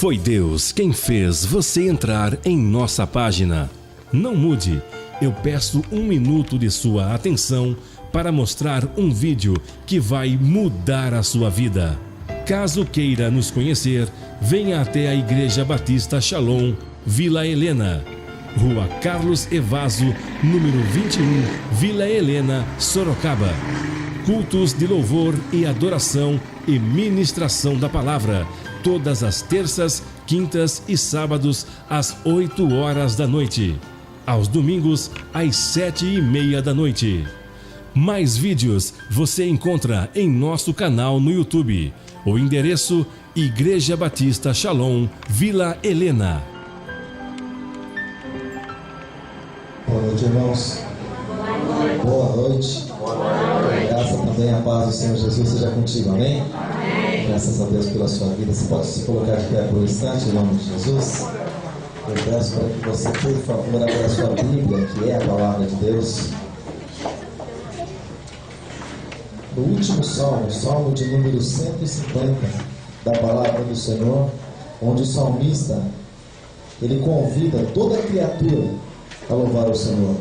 Foi Deus quem fez você entrar em nossa página. Não mude, eu peço 1 minuto de sua atenção para mostrar um vídeo que vai mudar a sua vida. Caso queira nos conhecer, venha até a Igreja Batista Shalom, Vila Helena, Rua Carlos Evaso, número 21, Vila Helena, Sorocaba. Cultos de louvor e adoração e ministração da palavra, todas as terças, quintas e sábados, às 8 horas da noite. Aos domingos, às 7:30 da noite. Mais vídeos você encontra em nosso canal no YouTube. O endereço: Igreja Batista Shalom, Vila Helena. Boa noite, irmãos. Boa noite. Graça também, a paz do Senhor Jesus seja contigo, amém? Graças a Deus pela sua vida. Você pode se colocar de pé por um instante, em nome de Jesus. Eu peço para que você, por favor, abra a sua Bíblia, que é a palavra de Deus. O último salmo, o salmo de número 150 da palavra do Senhor, onde o salmista, ele convida toda a criatura a louvar o Senhor.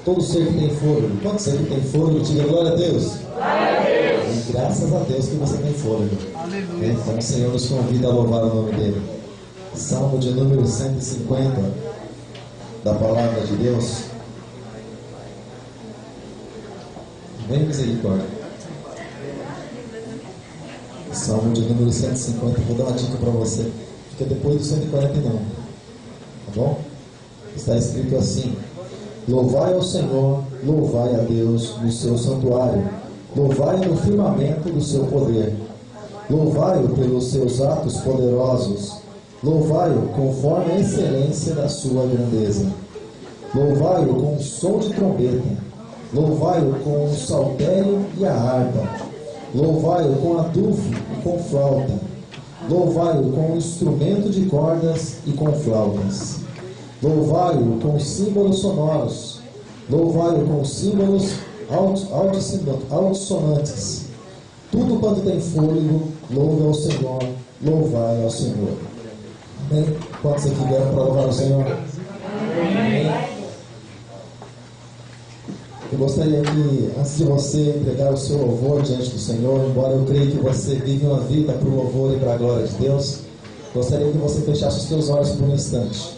Todo ser que tem fôlego. Quanto ser que tem fôlego, diga glória a Deus. Glória a Deus. E graças a Deus que você tem fôlego. Aleluia. Então o Senhor nos convida a louvar o nome dele. Salmo de número 150 da palavra de Deus. Vem misericórdia. Salmo de número 150. Vou dar uma dica para você. Fica depois do 149. Tá bom? Está escrito assim: louvai ao Senhor, louvai a Deus no seu santuário, louvai no firmamento do seu poder, louvai-o pelos seus atos poderosos, louvai-o conforme a excelência da sua grandeza, louvai-o com o som de trombeta, louvai-o com o saltério e a harpa, louvai-o com adufo e com flauta, louvai-o com instrumento de cordas e com flautas, louvai-o com símbolos sonoros, louvai-o com símbolos altissonantes. Tudo quanto tem fôlego, louve ao Senhor, louvai ao Senhor. Amém? Quantos aqui vieram para louvar o Senhor? Amém? Eu gostaria que, antes de você entregar o seu louvor diante do Senhor, embora eu creia que você vive uma vida para o louvor e para a glória de Deus, gostaria que você fechasse os seus olhos por um instante.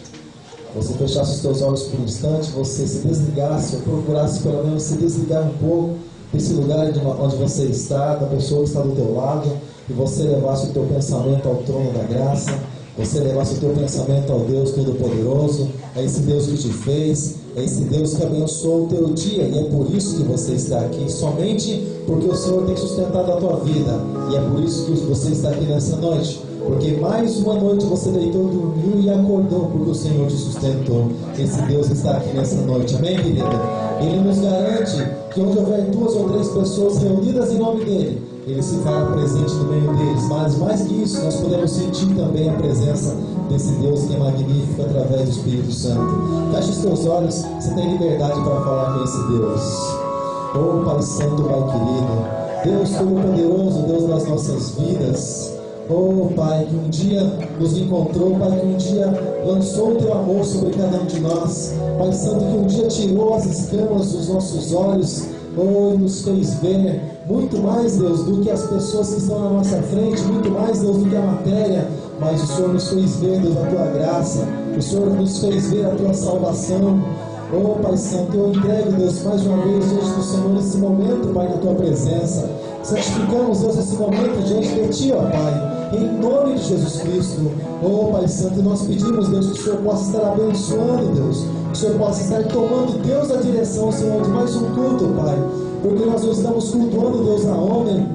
Você fechasse os teus olhos por um instante, você se desligasse, ou procurasse pelo menos se desligar um pouco desse lugar onde você está, da pessoa que está do teu lado, e você levasse o teu pensamento ao trono da graça, você levasse o teu pensamento ao Deus Todo-Poderoso, a esse Deus que te fez, a esse Deus que abençoou o teu dia, e é por isso que você está aqui, somente porque o Senhor tem sustentado a tua vida, e é por isso que você está aqui nessa noite. Porque mais uma noite você deitou, dormiu e acordou, porque o Senhor te sustentou. Esse Deus está aqui nessa noite, amém, querida? Ele nos garante que onde houver 2 ou 3 pessoas reunidas em nome dele, ele se fará presente no meio deles. Mas mais que isso, nós podemos sentir também a presença desse Deus que é magnífico através do Espírito Santo. Feche os teus olhos, você tem liberdade para falar com esse Deus. Oh Pai Santo, Pai querido, Deus Todo-Poderoso, Deus das nossas vidas. Oh Pai, que um dia nos encontrou, Pai, que um dia lançou o teu amor sobre cada um de nós, Pai Santo, que um dia tirou as escamas dos nossos olhos, oh, e nos fez ver muito mais, Deus, do que as pessoas que estão na nossa frente, muito mais, Deus, do que a matéria, mas o Senhor nos fez ver, Deus, a tua graça, o Senhor nos fez ver a tua salvação. Oh Pai Santo, eu entrego, Deus, mais uma vez diante do Senhor esse momento, Pai, na tua presença. Santificamos, Deus, esse momento diante de ti, ó Pai, em nome de Jesus Cristo. Oh Pai Santo, nós pedimos, Deus, que o Senhor possa estar abençoando, Deus, que o Senhor possa estar tomando, Deus, a direção, Senhor, de mais um culto, Pai, porque nós não estamos cultuando, Deus, a homem,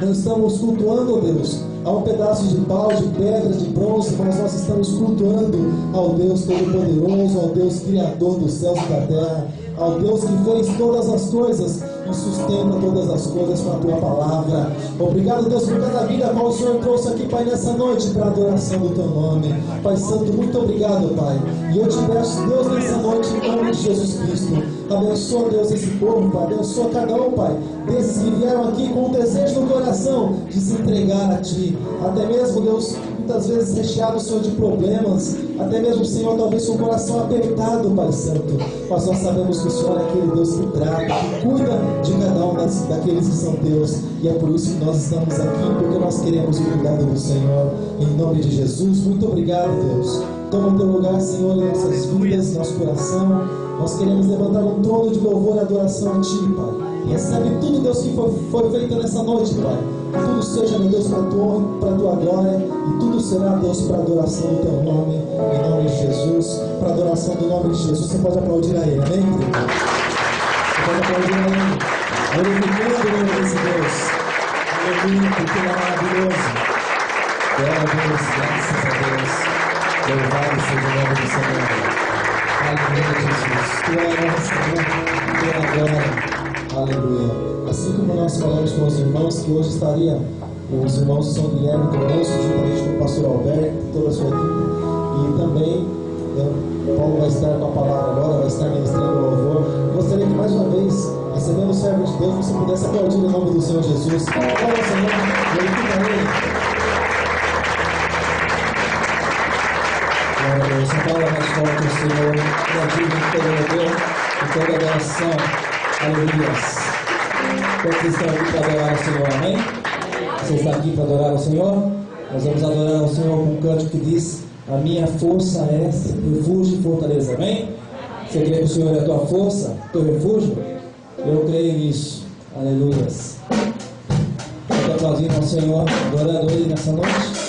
não estamos cultuando, Deus, a um pedaço de pau, de pedra, de bronze, mas nós estamos cultuando ao Deus Todo-Poderoso, ao Deus Criador dos céus e da terra, ao Deus que fez todas as coisas e sustenta todas as coisas com a tua palavra. Obrigado, Deus, por cada vida a qual o Senhor trouxe aqui, Pai, nessa noite para a adoração do teu nome. Pai Santo, muito obrigado, Pai. E eu te peço, Deus, nessa noite, em nome de Jesus Cristo, abençoa, Deus, esse povo, Pai, abençoa cada um, Pai, desses que vieram aqui com o desejo no coração de se entregar a ti, até mesmo, Deus, muitas vezes recheado, Senhor, de problemas, até mesmo, Senhor, talvez com o coração apertado, Pai Santo, mas nós sabemos que o Senhor é aquele Deus que trata, que cuida de cada um daqueles que são teus, e é por isso que nós estamos aqui, porque nós queremos o cuidado do Senhor, em nome de Jesus. Muito obrigado, Deus. Toma o teu lugar, Senhor, em nossas vidas, em nosso coração. Nós queremos levantar um trono de louvor e adoração a Ti, Pai. E recebe tudo, Deus, que foi feito nessa noite, Pai. Que tudo seja, meu Deus, para a tua glória. E tudo será, Deus, para a adoração do Teu nome. Em nome de Jesus. Para a adoração do nome de Jesus. Você pode aplaudir a Ele, amém, querido? Você pode aplaudir a Ele. Glorificando o nome desse Deus. Aleluia, porque Ele é maravilhoso. Glória a Deus, graças a Deus. Louvado seja o nome do Senhor. Aleluia, Jesus. Tua honra, Senhor. Tua glória. Aleluia. Assim como nós falamos com os irmãos, que hoje estaria os irmãos de São Guilherme conosco, juntamente com o pastor Alberto e toda a sua equipe. E também Paulo vai estar com a palavra agora, vai estar ministrando o louvor. Eu gostaria que mais uma vez, recebendo o servo de Deus, você pudesse aplaudir em nome do Senhor Jesus. Glória ao Senhor, glorifica Ele. Glória a Deus. São Paulo mais forte o Senhor, grativo em todo louvor, em toda adoração. Aleluia. Vocês estão aqui para adorar o Senhor, amém? Você está aqui para adorar o Senhor? Nós vamos adorar o Senhor com um cântico que diz: a minha força é refúgio e fortaleza, amém? Você crê que o Senhor é a tua força, teu refúgio? Eu creio nisso, aleluia. Pode aplaudir ao Senhor, adorando Ele nessa noite.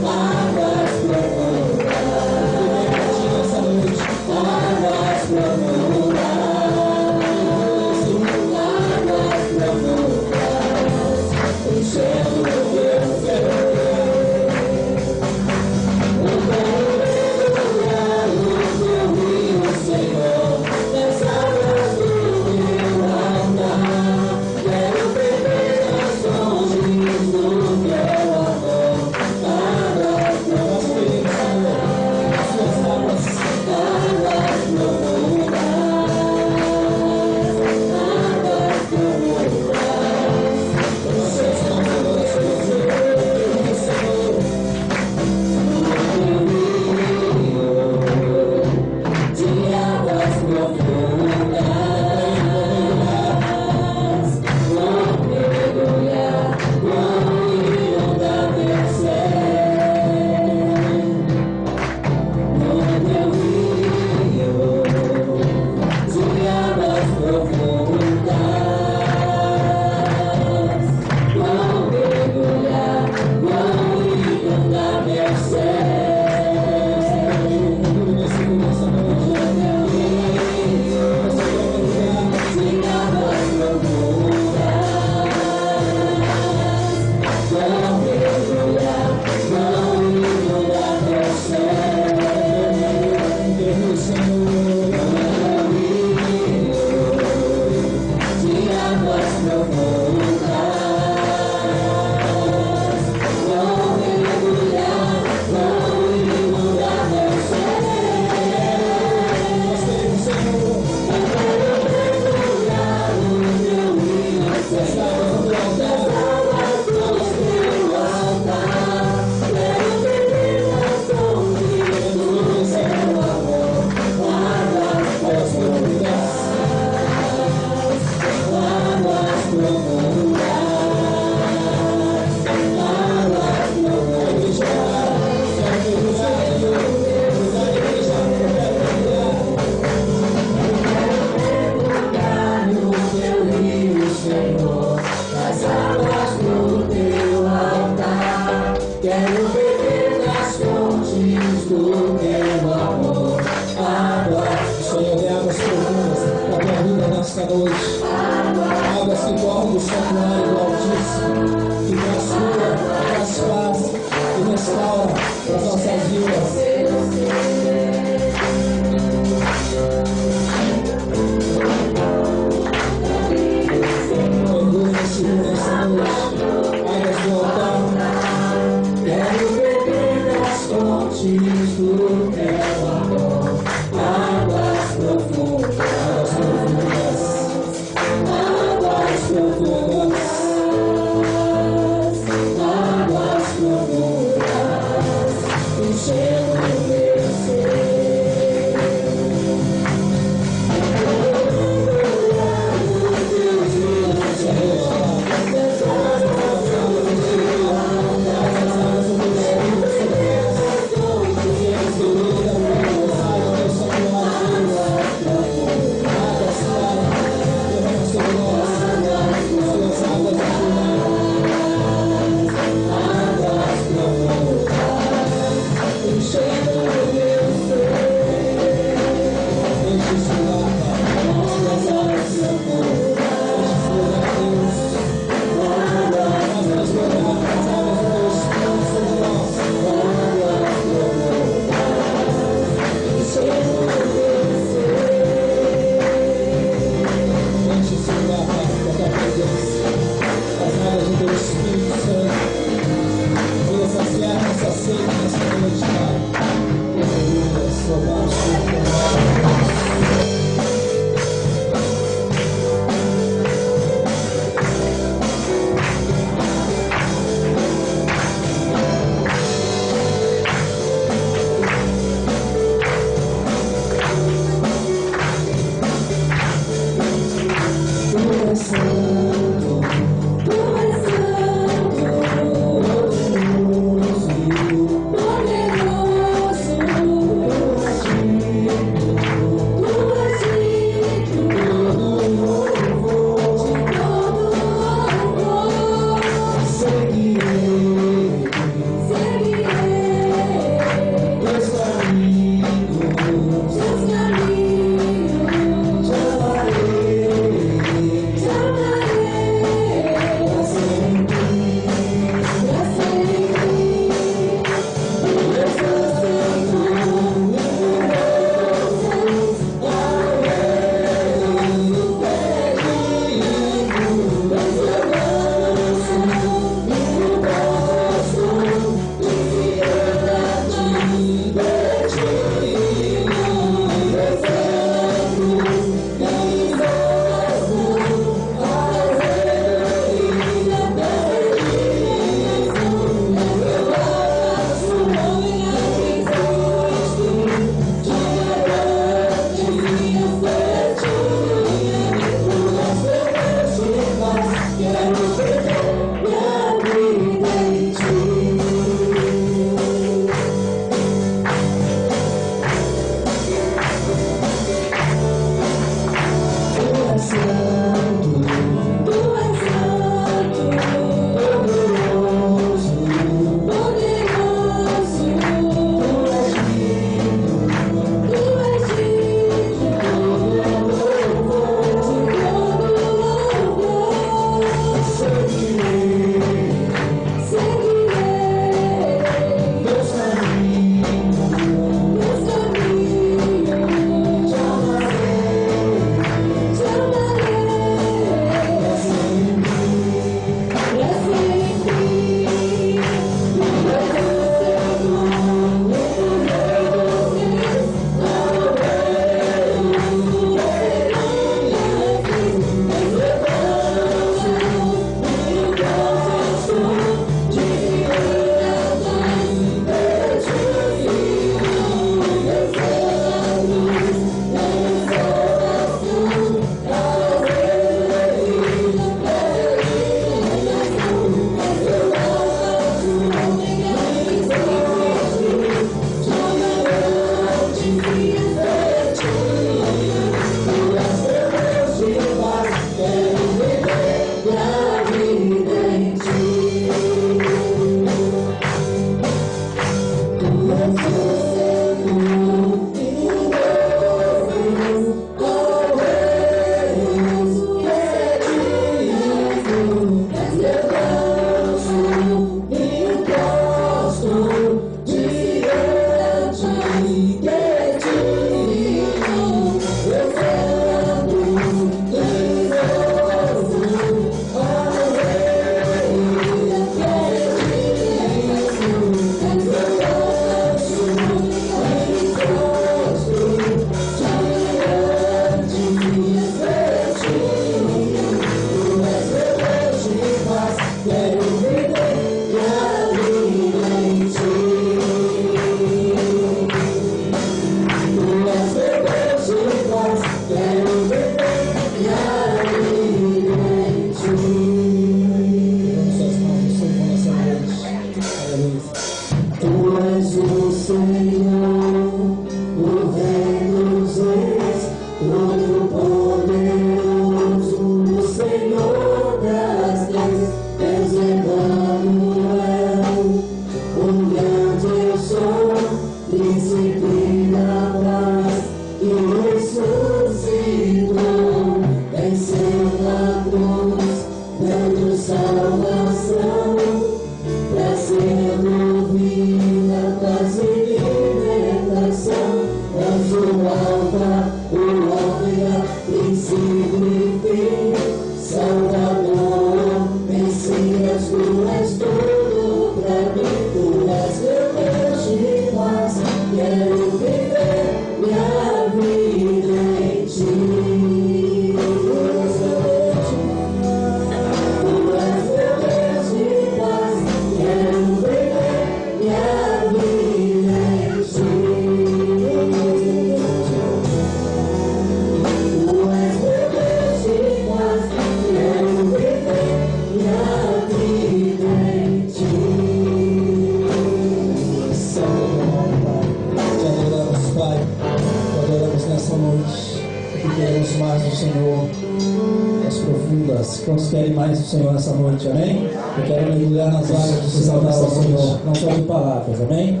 Quantos querem mais do Senhor nessa noite, amém? Eu quero mergulhar nas águas do Senhor nessa Senhor, não só de palavras, amém?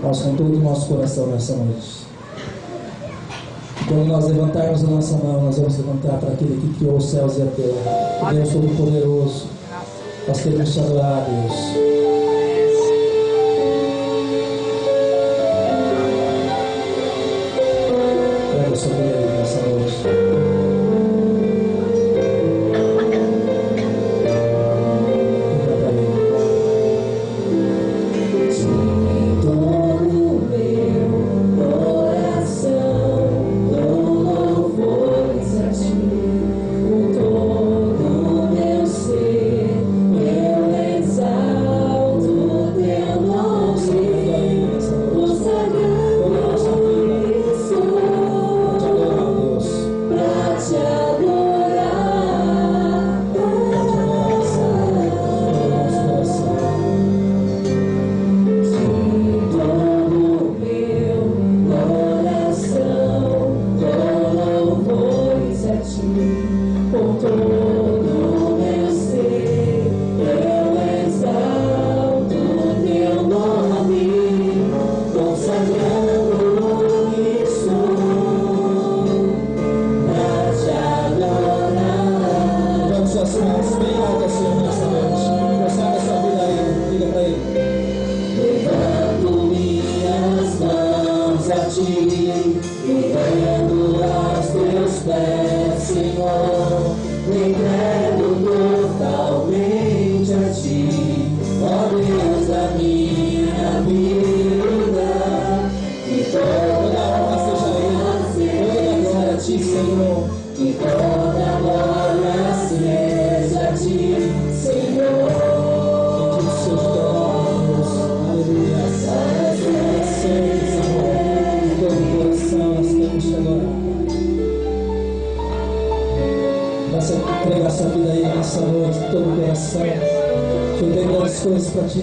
Mas com todo o nosso coração nessa noite. Quando nós levantarmos a nossa mão, nós vamos levantar para aquele que criou os céus e a terra, o Deus Todo-Poderoso. Nós queremos te adorar, Deus. Pega sobre ele nessa noite.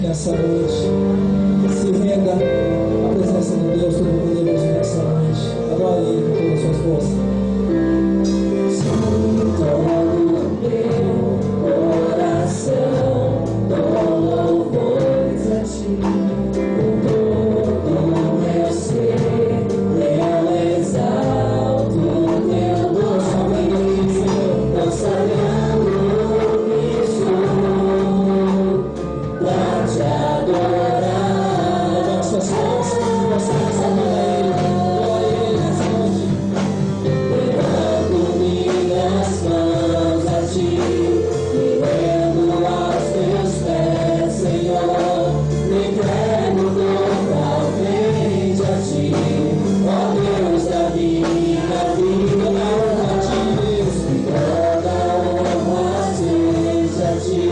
Nessa noite, se renda à presença de Deus Todo-Poderoso nessa noite. Adore Ele com todas as suas forças. Todo meu coração, dou louvores a Ti. Com todo meu ser, eu exalto Teu nome, Senhor, consagrando te adorar. Levante suas mãos, nós vamos amar a Ele. Glória a Ele nessa noite. Levanto minhas mãos a Ti e rendo aos Teus pés, Senhor. Me entrego totalmente a Ti, ó Deus da minha vida. Toda honra a Ti, Deus. Toda honra seja a Ti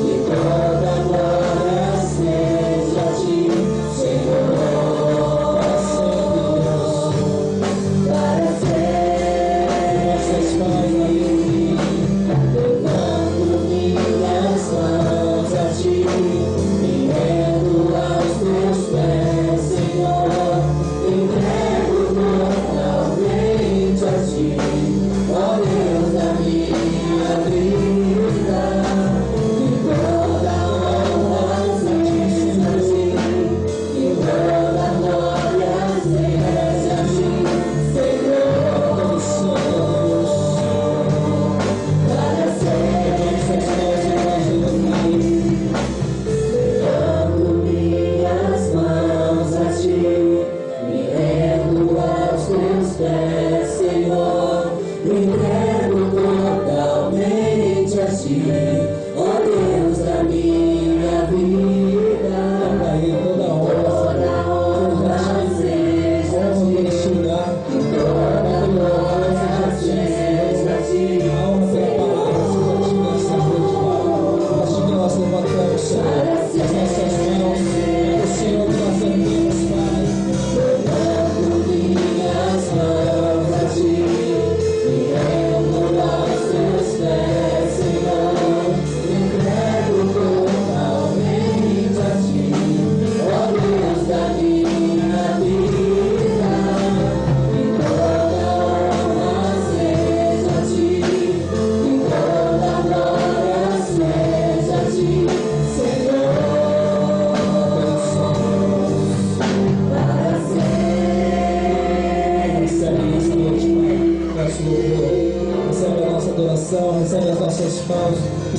e toda glória seja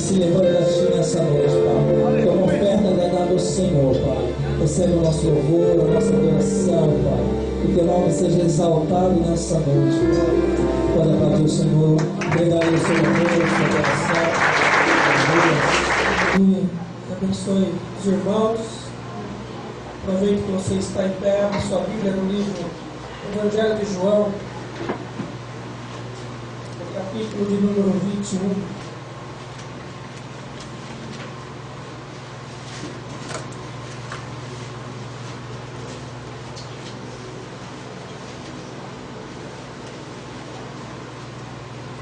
se levanta a Ti nessa noite, Pai. Como oferta agradável ao Senhor, Pai. Recebe o nosso louvor, a nossa adoração, Pai. Que Teu nome seja exaltado nessa noite, Pai. Pode aplaudir o Senhor. Obrigado ao seu louvor, a sua adoração. E abençoe os irmãos. Aproveite que você está em pé, a sua Bíblia no livro Evangelho de João, no capítulo de número 21.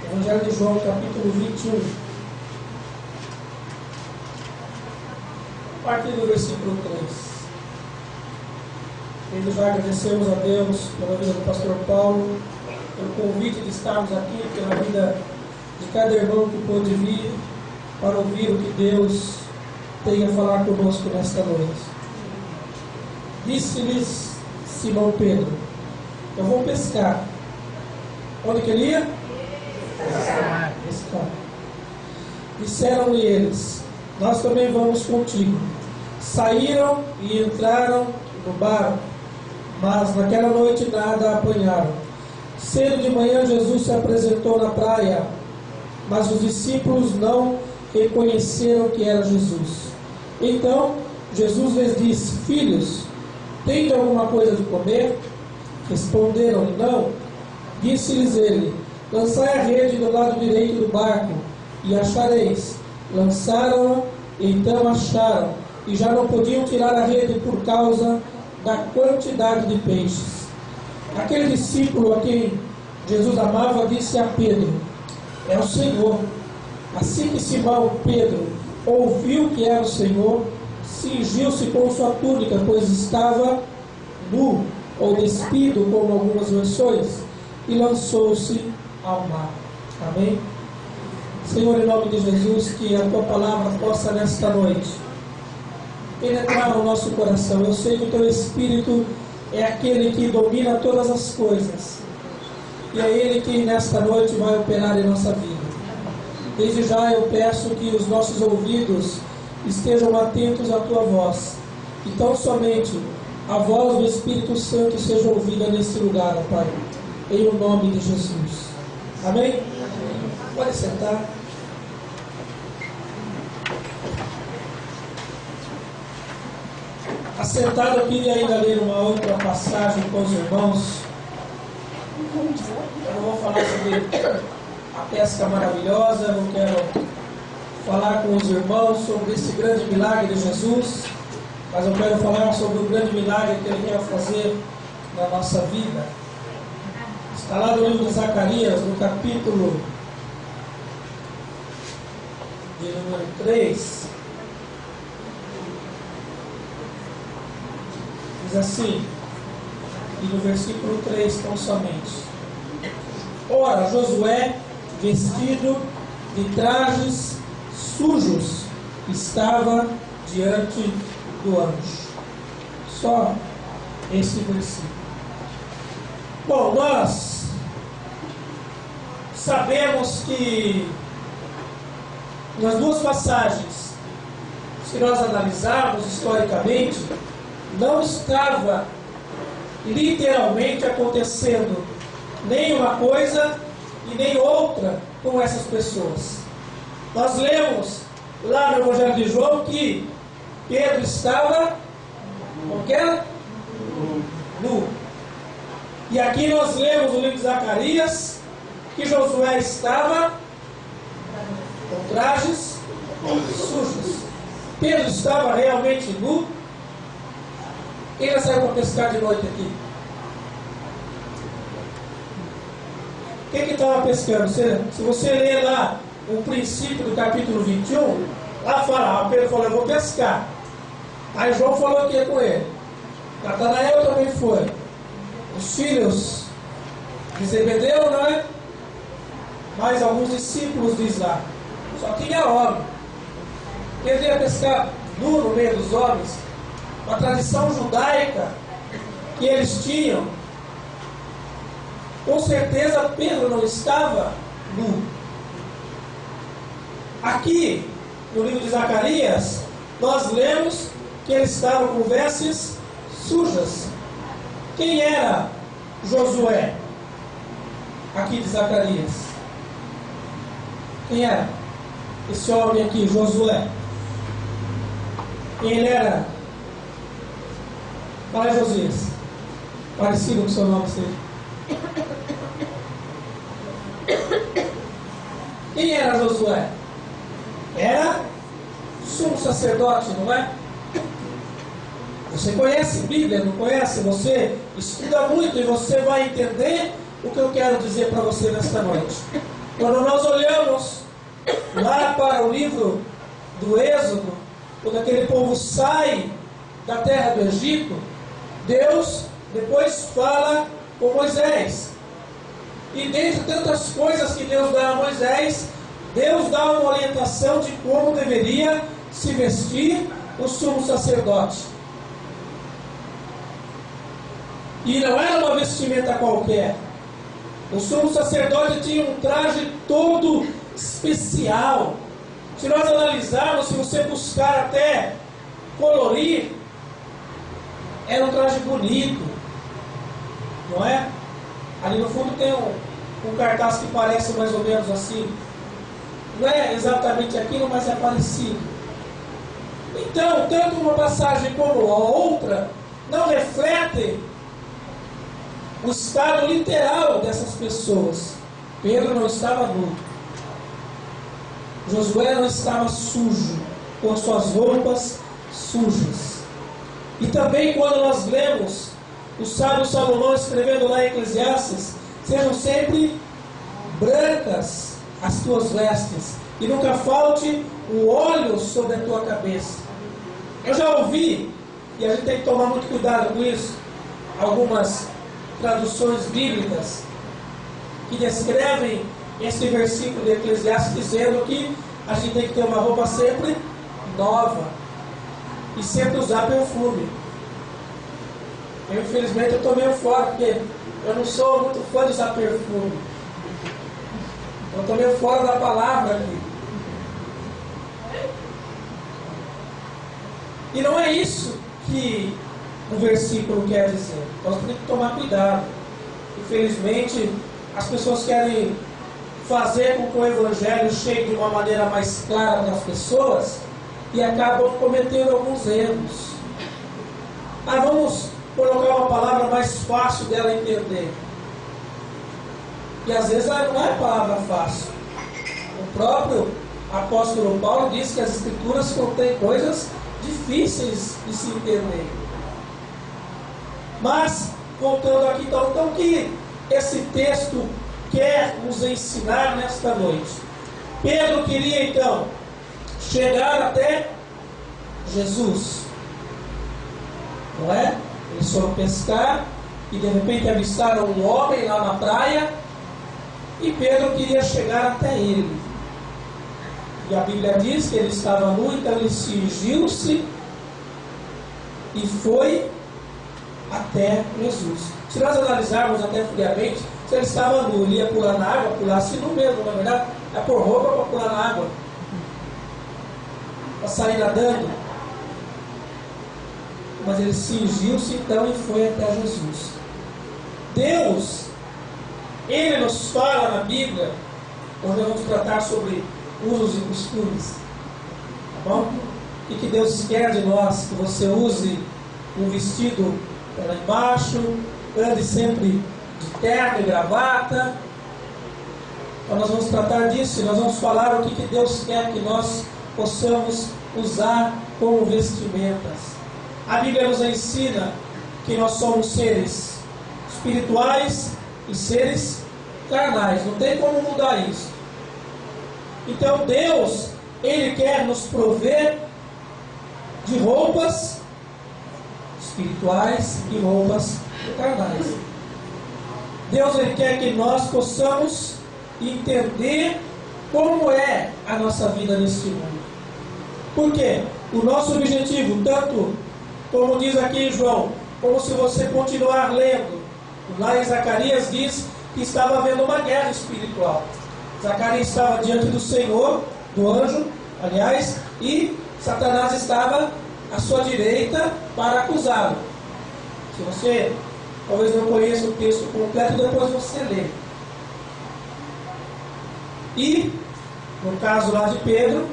Evangelho de João, capítulo 21. A partir do versículo 3. Desde já agradecemos a Deus pela vida do pastor Paulo, pelo convite de estarmos aqui, pela vida de cada irmão que pôde vir para ouvir o que Deus tem a falar conosco nesta noite. Disse-lhes Simão Pedro: eu vou pescar. Onde que ele ia? Pescar. Disseram-lhe eles: nós também vamos contigo. Saíram e entraram no barco, mas naquela noite nada apanharam. Cedo de manhã Jesus se apresentou na praia, mas os discípulos não reconheceram que era Jesus. Então Jesus lhes disse: filhos, tende alguma coisa de comer? Responderam-lhe: não. Disse-lhes ele: lançai a rede do lado direito do barco, e achareis. Lançaram-a, então acharam, e já não podiam tirar a rede por causa da quantidade de peixes. Aquele discípulo a quem Jesus amava disse a Pedro: é o Senhor. Assim que Simão Pedro ouviu que era o Senhor, cingiu-se com sua túnica, pois estava nu ou despido, como algumas versões, e lançou-se ao mar. Amém? Senhor, em nome de Jesus, que a Tua palavra possa nesta noite penetrar no nosso coração. Eu sei que o Teu Espírito é aquele que domina todas as coisas, e é Ele que nesta noite vai operar em nossa vida. Desde já eu peço que os nossos ouvidos estejam atentos à Tua voz, e tão somente a voz do Espírito Santo seja ouvida nesse lugar, ó Pai, em o nome de Jesus. Amém? Pode sentar. Assentado, eu queria ainda ler uma outra passagem com os irmãos. Eu não vou falar sobre a pesca maravilhosa, eu não quero falar com os irmãos sobre esse grande milagre de Jesus, mas eu quero falar sobre o grande milagre que Ele quer fazer na nossa vida. Está lá no livro de Zacarias, no capítulo de número 3. Diz assim, e no versículo 3 tão somente: ora, Josué, vestido de trajes sujos, estava diante do anjo. Só esse versículo. Bom, nós sabemos que nas duas passagens, se nós analisarmos historicamente, não estava literalmente acontecendo nem uma coisa e nem outra com essas pessoas. Nós lemos lá no Evangelho de João que Pedro estava nu. E aqui nós lemos no livro de Zacarias que Josué estava com trajes sujos. Pedro estava realmente nu. Quem já saiu para pescar de noite aqui? Quem que estava pescando? Se você ler lá o princípio do capítulo 21, lá fala, Pedro falou: eu vou pescar. Aí João falou que ia com ele. Natanael também foi. Os filhos de Zebedeu, não é? Mais alguns discípulos, diz lá. Só tinha homem. Ele ia pescar nu no meio dos homens. Uma tradição judaica que eles tinham. Com certeza Pedro não estava nu. Aqui no livro de Zacarias, nós lemos que eles estavam com vestes sujas. Quem era Josué? Aqui de Zacarias. Quem era? Esse homem aqui, Josué. Ele era... Fala, Josias. Parecido com o seu nome seja. Quem era Josué? Era sumo sacerdote, não é? Você conhece Bíblia, não conhece? Você estuda muito e você vai entender o que eu quero dizer para você nesta noite. Quando nós olhamos lá para o livro do Êxodo, quando aquele povo sai da terra do Egito, Deus depois fala com Moisés. E dentre tantas coisas que Deus dá a Moisés, Deus dá uma orientação de como deveria se vestir o sumo sacerdote. E não era uma vestimenta qualquer. O sumo sacerdote tinha um traje todo especial. Se nós analisarmos, se você buscar até colorir, era um traje bonito, não é? Ali no fundo tem um cartaz que parece mais ou menos assim. Não é exatamente aquilo, mas é parecido. Então, tanto uma passagem como a outra não refletem o estado literal dessas pessoas. Pedro não estava nu. Josué não estava sujo, com as suas roupas sujas. E também quando nós lemos o sábio Salomão escrevendo lá em Eclesiastes, sejam sempre brancas as tuas vestes, e nunca falte o óleo sobre a tua cabeça. Eu já ouvi, e a gente tem que tomar muito cuidado com isso, algumas traduções bíblicas que descrevem esse versículo de Eclesiastes dizendo que a gente tem que ter uma roupa sempre nova e sempre usar perfume. Eu, infelizmente, eu estou meio fora, porque eu não sou muito fã de usar perfume. Eu estou meio fora da palavra aqui. E não é isso que o versículo quer dizer. Nós temos que tomar cuidado. Infelizmente, as pessoas querem fazer com que o Evangelho chegue de uma maneira mais clara para as pessoas e acabam cometendo alguns erros. Mas vamos colocar uma palavra mais fácil dela entender. E às vezes não é palavra fácil. O próprio apóstolo Paulo diz que as Escrituras contêm coisas difíceis de se entender. Mas, voltando aqui, então o que esse texto quer nos ensinar nesta noite? Pedro queria então chegar até Jesus, não é? Eles foram pescar e de repente avistaram um homem lá na praia e Pedro queria chegar até ele. E a Bíblia diz que ele estava nu, então ele cingiu-se e foi até Jesus. Se nós analisarmos até friamente, se ele estava nu, ele ia pular na água, pulasse nu mesmo, na verdade, é por roupa para pular na água, para sair nadando. Mas ele cingiu-se então e foi até Jesus. Deus, Ele nos fala na Bíblia, hoje nós vamos tratar sobre usos e costumes, tá bom? E que Deus quer de nós, que você use um vestido lá embaixo, ande sempre de terno e gravata. Então nós vamos tratar disso e nós vamos falar o que Deus quer que nós possamos usar como vestimentas. A Bíblia nos ensina que nós somos seres espirituais e seres carnais. Não tem como mudar isso. Então Deus, Ele quer nos prover de roupas espirituais e roupas carnais. Deus, Ele quer que nós possamos entender como é a nossa vida neste mundo. Por quê? O nosso objetivo, tanto como diz aqui em João, como se você continuar lendo, lá em Zacarias diz que estava havendo uma guerra espiritual. Zacarias estava diante do Senhor, do anjo, aliás, e Satanás estava à sua direita para acusá-lo. Se você talvez não conheça o texto completo, depois você lê. E, no caso lá de Pedro,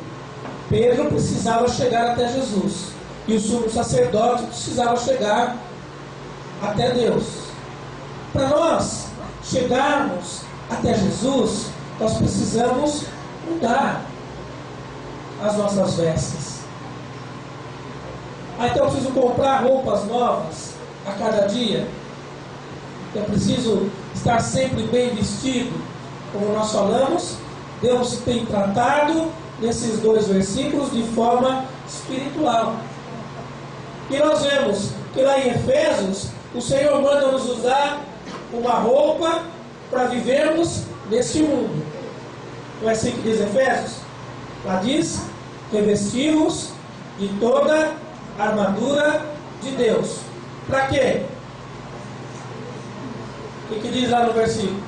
Pedro precisava chegar até Jesus. E o sumo sacerdote precisava chegar até Deus. Para nós chegarmos até Jesus, nós precisamos mudar as nossas vestes. Então eu preciso comprar roupas novas a cada dia. Eu preciso estar sempre bem vestido. Como nós falamos, Deus tem tratado nesses 2 versículos de forma espiritual. E nós vemos que lá em Efésios, o Senhor manda nos usar uma roupa para vivermos neste mundo. Não é assim que diz Efésios? Lá diz: revestimos de toda a armadura de Deus. Para quê? O que diz lá no versículo?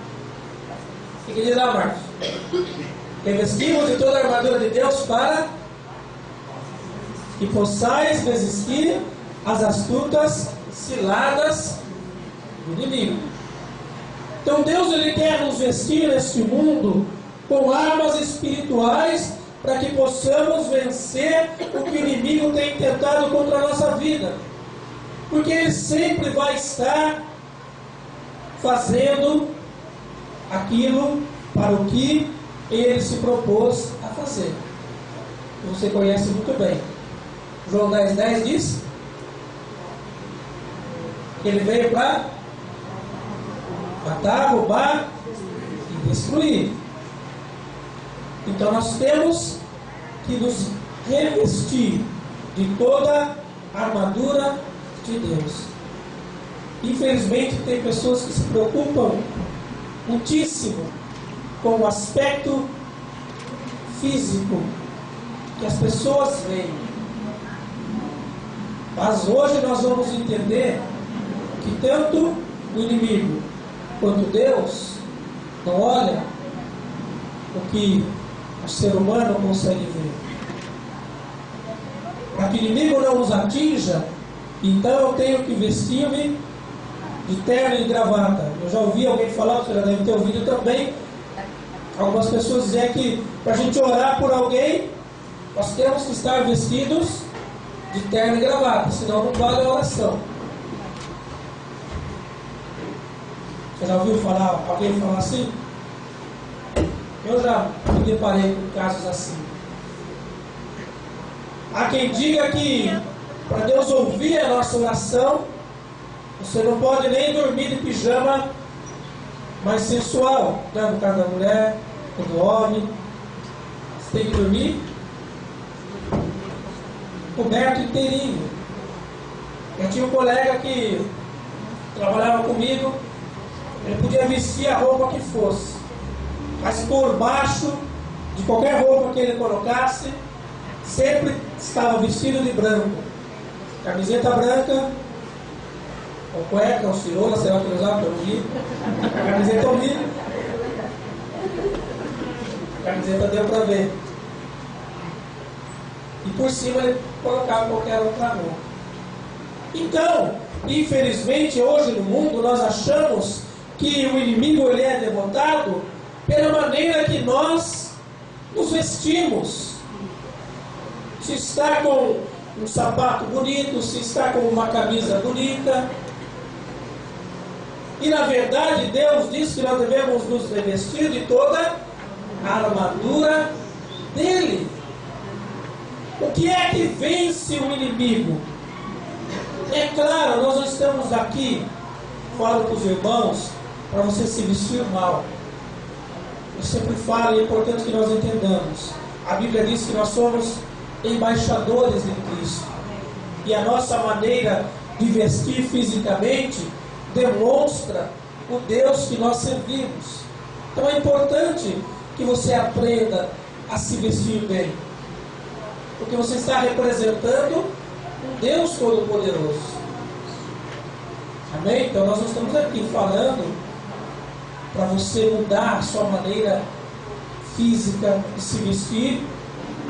O que diz lá, Marcos? Revestimos de toda a armadura de Deus para que possais resistir às astutas ciladas do inimigo. Então Deus, Ele quer nos vestir neste mundo com armas espirituais para que possamos vencer o que o inimigo tem tentado contra a nossa vida. Porque ele sempre vai estar fazendo aquilo para o que ele se propôs a fazer. Você conhece muito bem. João 10,10 diz que ele veio para matar, roubar e destruir. Então nós temos que nos revestir de toda a armadura de Deus. Infelizmente tem pessoas que se preocupam muitíssimo com o aspecto físico que as pessoas veem. Mas hoje nós vamos entender que tanto o inimigo quanto Deus não olha o que o ser humano consegue ver. Para que o inimigo não nos atinja, então eu tenho que vestir-me de terno e gravata. Eu já ouvi alguém falar, você já deve ter ouvido também, algumas pessoas dizem que para a gente orar por alguém, nós temos que estar vestidos de terno e gravata, senão não vale a oração. Você já ouviu falar, alguém falar assim? Eu já me deparei com casos assim. Há quem diga que para Deus ouvir a nossa oração, você não pode nem dormir de pijama mais sensual, né? No caso da mulher, ou do homem. Você tem que dormir coberto inteirinho. Eu tinha um colega que trabalhava comigo, ele podia vestir a roupa que fosse, mas por baixo de qualquer roupa que ele colocasse, sempre estava vestido de branco. Camiseta branca, ou cueca, ou cirola, sei lá o que ele usava, eu vi. Camiseta eu vi. Camiseta deu para ver. E por cima ele colocava qualquer outra roupa. Então, infelizmente, hoje no mundo nós achamos que o inimigo ele é derrotado pela maneira que nós nos vestimos. Se está com um sapato bonito, se está com uma camisa bonita. E na verdade Deus diz que nós devemos nos revestir de toda a armadura dele. O que é que vence o inimigo? É claro, nós não estamos aqui, falo para os irmãos, para você se vestir mal. Eu sempre falo, e é importante que nós entendamos. A Bíblia diz que nós somos embaixadores de Cristo. E a nossa maneira de vestir fisicamente demonstra o Deus que nós servimos. Então é importante que você aprenda a se vestir bem. Porque você está representando um Deus Todo-Poderoso. Amém? Então nós não estamos aqui falando para você mudar a sua maneira física de se vestir,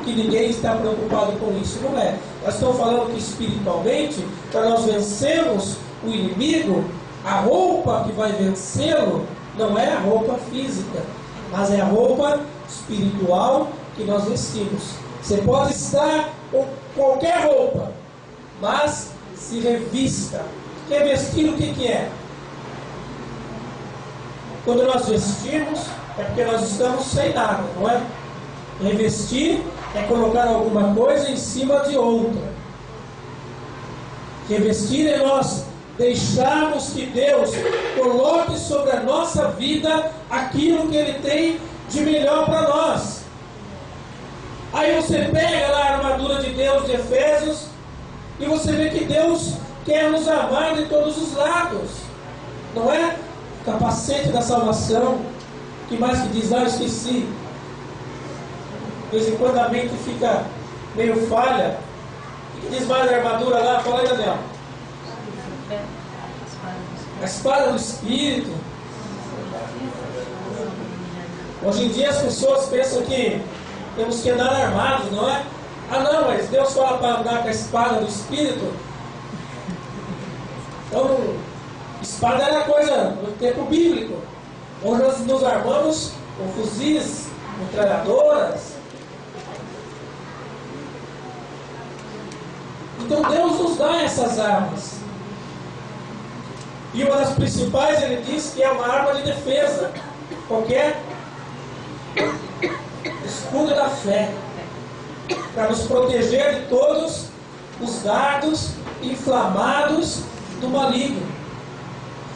que ninguém está preocupado com isso. Não é. Nós estamos falando que espiritualmente, para nós vencermos o inimigo, a roupa que vai vencê-lo não é a roupa física, mas é a roupa espiritual que nós vestimos. Você pode estar com qualquer roupa, mas se revista. Revestir o que é? Quando nós vestimos, é porque nós estamos sem nada, não é? Revestir é colocar alguma coisa em cima de outra. Revestir é nós deixarmos que Deus coloque sobre a nossa vida aquilo que Ele tem de melhor para nós. Aí você pega lá a armadura de Deus de Efésios e você vê que Deus quer nos amar de todos os lados, não é? Capacete da salvação, que mais que diz lá, eu esqueci. De vez em quando a mente fica meio falha. O que diz mais da armadura lá? Fala aí, Daniel. A espada do Espírito. Hoje em dia as pessoas pensam que temos que andar armados, não é? Ah não, mas Deus fala para andar com a espada do Espírito. Então, espada era coisa do tempo bíblico. Hoje nós nos armamos com fuzis, metralhadoras. Então Deus nos dá essas armas. E uma das principais, ele diz que é uma arma de defesa. Qualquer escudo da fé. Para nos proteger de todos os dardos inflamados do maligno.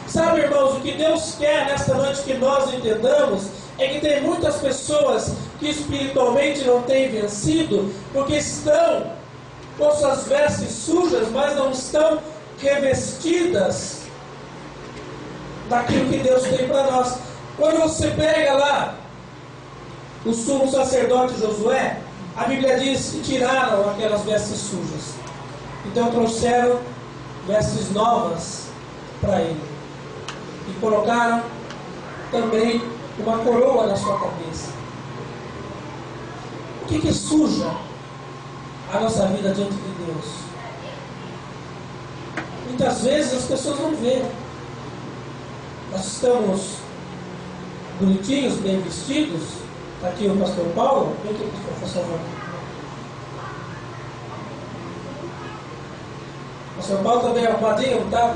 Sabe, irmãos, o que Deus quer nesta noite que nós entendamos é que tem muitas pessoas que espiritualmente não têm vencido, porque estão com suas vestes sujas, mas não estão revestidas daquilo que Deus tem para nós. Quando você pega lá o sumo sacerdote Josué, a Bíblia diz que tiraram aquelas vestes sujas. Então trouxeram vestes novas para ele. E colocaram também uma coroa na sua cabeça. O que suja a nossa vida diante de Deus? Muitas vezes as pessoas não veem. Nós estamos bonitinhos, bem vestidos. Está aqui o pastor Paulo. Vem aqui, por favor. O pastor Paulo também é arrumadinho, não está?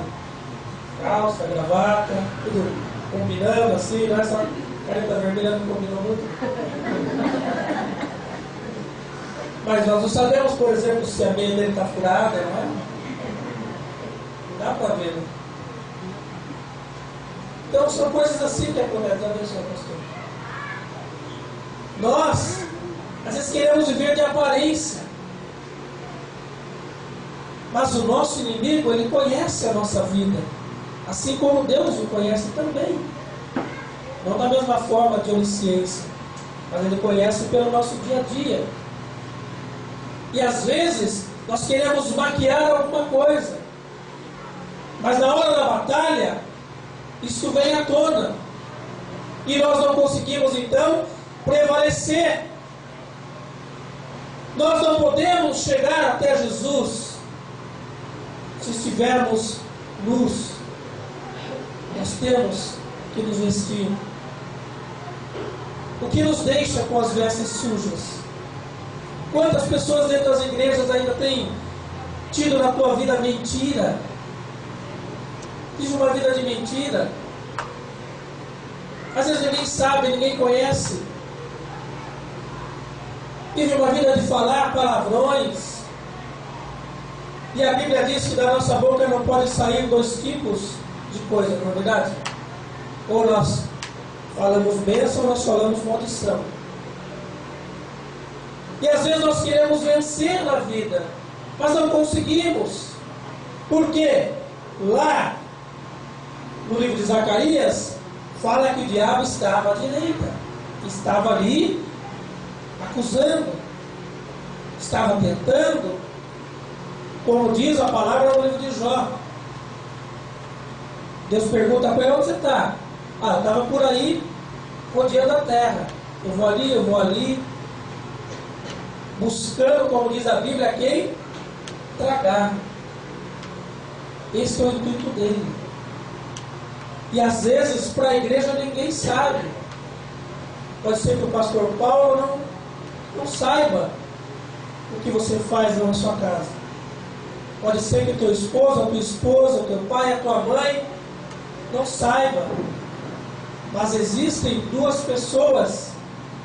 Calça, gravata, tudo combinando assim, não é? Essa careta vermelha não combinou muito. Mas nós não sabemos, por exemplo, se a meia dele está furada, não é? Não dá para ver. Então são coisas assim que acontecem, né, senhor pastor? Nós, às vezes, queremos viver de aparência. Mas o nosso inimigo, ele conhece a nossa vida. Assim como Deus o conhece também. Não da mesma forma de onisciência, mas ele conhece pelo nosso dia a dia. E às vezes nós queremos maquiar alguma coisa, mas na hora da batalha isso vem à tona e nós não conseguimos então prevalecer. Nós não podemos chegar até Jesus se estivermos nus. Nós temos que nos vestir. O que nos deixa com as vestes sujas? Quantas pessoas dentro das igrejas ainda têm tido na tua vida mentira? Vive uma vida de mentira. Às vezes ninguém sabe, ninguém conhece. Vive uma vida de falar palavrões. E a Bíblia diz que da nossa boca não pode sair dois tipos de coisa, não é verdade? Ou nós falamos bênção ou nós falamos maldição. E às vezes nós queremos vencer na vida, mas não conseguimos. Por quê? Lá no livro de Zacarias fala que o diabo estava à direita, estava ali acusando, estava tentando, como diz a palavra no livro de Jó. Deus pergunta para ele: onde você está? Ah, eu estava por aí rodeando a terra. Eu vou ali, eu vou ali. buscando, como diz a Bíblia, quem tragar. Esse é o intuito dele. E às vezes para a igreja ninguém sabe. Pode ser que o pastor Paulo não saiba o que você faz na sua casa. Pode ser que teu esposo, a tua esposa, teu pai, a tua mãe não saiba. Mas existem duas pessoas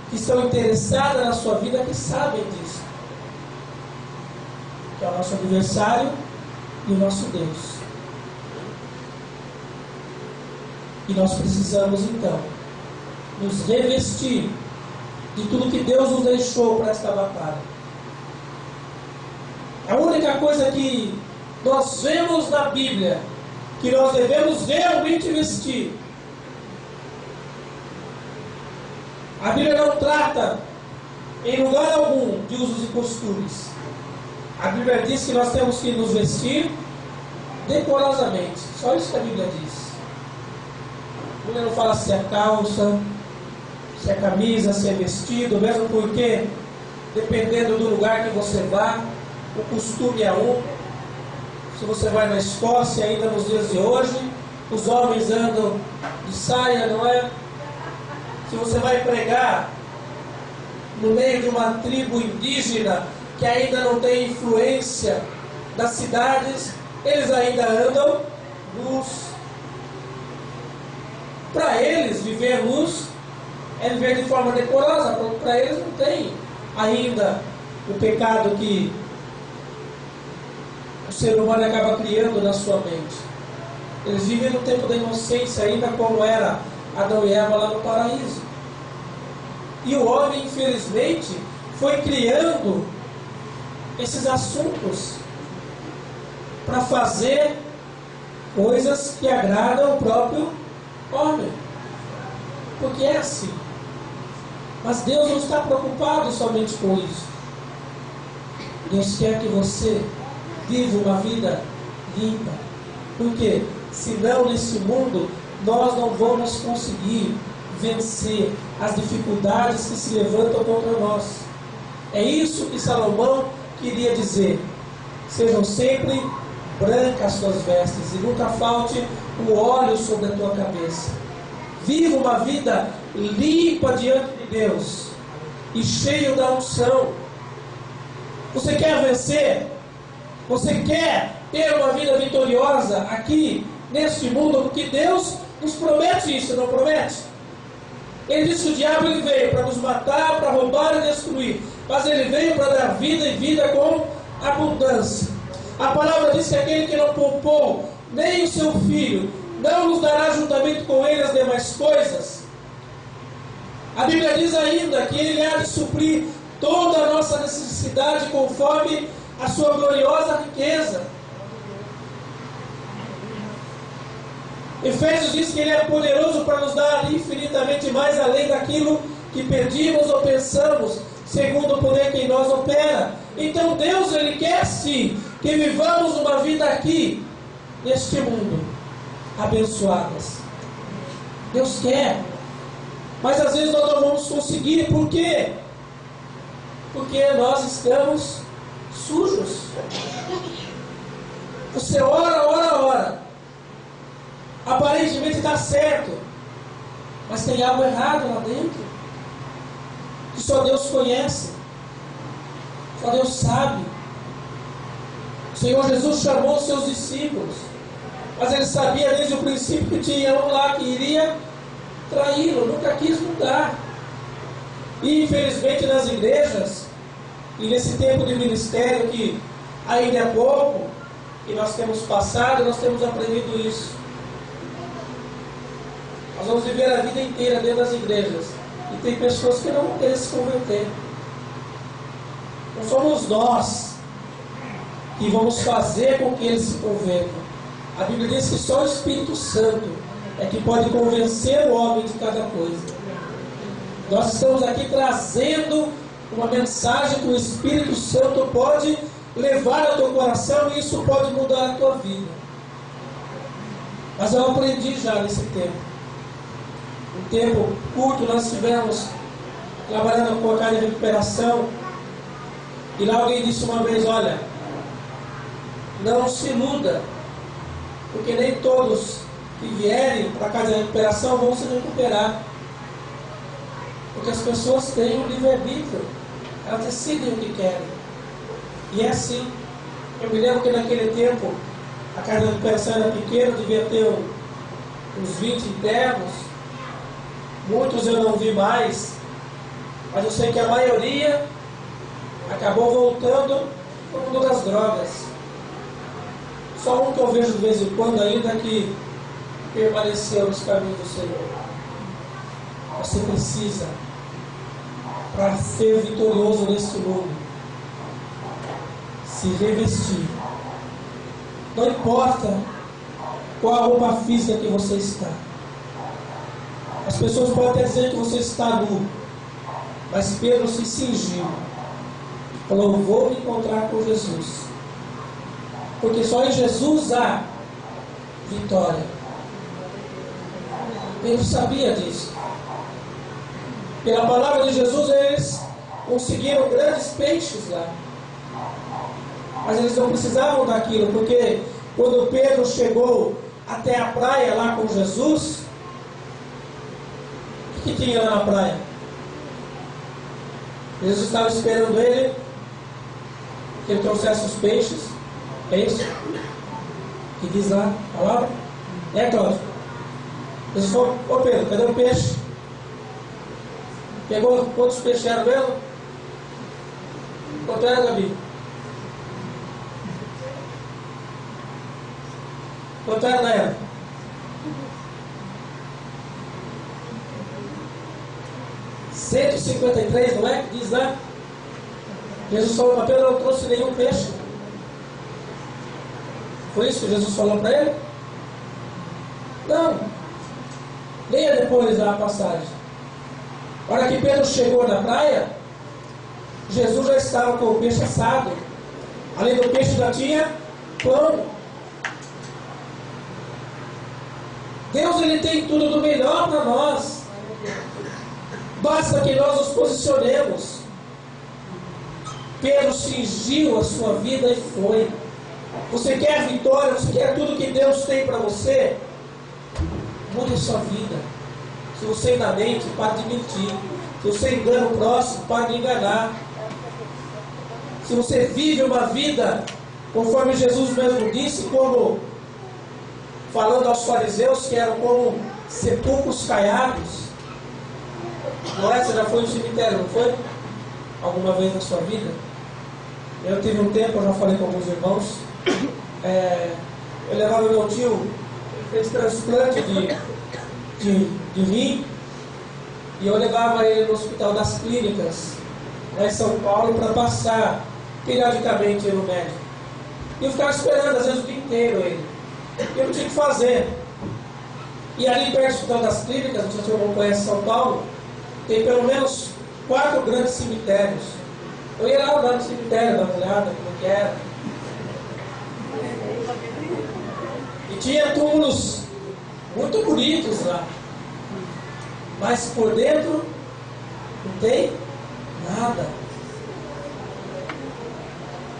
que estão interessadas na sua vida que sabem disso. Que é o nosso adversário e o nosso Deus. E nós precisamos então nos revestir de tudo que Deus nos deixou para esta batalha. A única coisa que nós vemos na Bíblia que nós devemos realmente vestir. A Bíblia não trata em lugar algum de usos e costumes. A Bíblia diz que nós temos que nos vestir decorosamente. Só isso que a Bíblia diz. A Bíblia não fala se é calça, se é camisa, se é vestido, mesmo porque, dependendo do lugar que você vá, o costume é um. Se você vai na Escócia, ainda nos dias de hoje, os homens andam de saia, não é? Se você vai pregar no meio de uma tribo indígena que ainda não tem influência das cidades, eles ainda andam nus. Para eles, viver luz é viver de forma decorosa. Para eles não tem ainda o pecado que o ser humano acaba criando na sua mente. Eles vivem no tempo da inocência ainda, como era Adão e Eva lá no paraíso. E o homem, infelizmente, foi criando esses assuntos para fazer coisas que agradam o próprio homem. Porque é assim. Mas Deus não está preocupado somente com isso. Deus quer que você viva uma vida limpa. Porque senão nesse mundo nós não vamos conseguir vencer as dificuldades que se levantam contra nós. É isso que Salomão queria dizer. Sejam sempre brancas as suas vestes e nunca falte o óleo sobre a tua cabeça. Viva uma vida limpa diante de Deus e cheio da unção. Você quer vencer? Você quer ter uma vida vitoriosa aqui neste mundo? Porque Deus nos promete isso, não promete? Ele disse que o diabo ele veio para nos matar, para roubar e destruir, mas ele veio para dar vida e vida com abundância. A palavra diz que aquele que não poupou nem o seu filho, não nos dará juntamente com ele as demais coisas. A Bíblia diz ainda que ele há de suprir toda a nossa necessidade conforme a sua gloriosa riqueza. Efésios diz que ele é poderoso para nos dar infinitamente mais além daquilo que pedimos ou pensamos, segundo o poder que em nós opera. Então Deus, ele quer sim que vivamos uma vida aqui neste mundo abençoadas. Deus quer, mas às vezes nós não vamos conseguir. Por quê? Porque nós estamos sujos. Você ora, aparentemente está certo, mas tem algo errado lá dentro que só Deus conhece, só Deus sabe. O Senhor Jesus chamou os seus discípulos, mas ele sabia desde o princípio que tinha um lá que iria traí-lo, nunca quis mudar. E infelizmente nas igrejas, e nesse tempo de ministério que ainda é pouco, que nós temos passado, nós temos aprendido isso. Nós vamos viver a vida inteira dentro das igrejas, e tem pessoas que não vão querer se converter. Não somos nós que vamos fazer com que eles se convertam. A Bíblia diz que só o Espírito Santo é que pode convencer o homem de cada coisa. Nós estamos aqui trazendo uma mensagem que o Espírito Santo pode levar ao teu coração, e isso pode mudar a tua vida. Mas eu aprendi já nesse tempo. Um tempo curto nós estivemos trabalhando com a área de recuperação, E lá alguém disse uma vez: olha, não se iluda, porque nem todos que vierem para a casa de recuperação vão se recuperar. Porque as pessoas têm um livre-arbítrio, elas decidem o que querem. E é assim. Eu me lembro que naquele tempo a casa de recuperação era pequena, devia ter uns 20 internos. Muitos eu não vi mais, mas eu sei que a maioria acabou voltando para o mundo das drogas. Só um que eu vejo de vez em quando ainda que permaneceu nos caminhos do Senhor. Você precisa, para ser vitorioso neste mundo, se revestir. Não importa qual a roupa física que você está. As pessoas podem até dizer que você está nu, mas Pedro se cingiu. Falou: vou me encontrar com Jesus, porque só em Jesus há vitória. Pedro sabia disso. Pela palavra de Jesus eles conseguiram grandes peixes lá, mas eles não precisavam daquilo, porque quando Pedro chegou até a praia lá com Jesus, o que tinha lá na praia? Jesus estava esperando ele, que ele trouxesse os peixes. É isso que diz lá a palavra? É, Cláudio? Jesus falou: ô Pedro, cadê o peixe? Pegou quantos peixes eram mesmo? Quanto era, Gabi? Quanto era na época? $153, não é? Diz lá. Jesus falou para Pedro: não trouxe nenhum peixe. Foi isso que Jesus falou para ele? Não. Leia depois a passagem. A hora que Pedro chegou na praia, Jesus já estava com o peixe assado. Além do peixe já tinha pão. Deus, ele tem tudo do melhor para nós. Basta que nós nos posicionemos. Pedro cingiu a sua vida e foi. Você quer vitória? Você quer tudo que Deus tem para você? Mude a sua vida. Se você ainda mente, pare de mentir. Se você engana o próximo, pare de enganar. Se você vive uma vida conforme Jesus mesmo disse, como falando aos fariseus que eram como sepulcros caiados. Não é? Você já foi no cemitério, não foi? Alguma vez na sua vida? Eu tive um tempo, eu já falei com alguns irmãos, eu levava meu tio, fez transplante de rim, e eu levava ele no Hospital das Clínicas, lá em São Paulo, para passar periodicamente no médico. E eu ficava esperando, às vezes, o dia inteiro ele. Eu não tinha o que fazer. E ali perto do Hospital das Clínicas, não sei se você conhece São Paulo, tem pelo menos 4 grandes cemitérios. Eu ia lá no cemitério, dar uma olhada, como que era. E tinha túmulos muito bonitos lá. Mas por dentro não tem nada.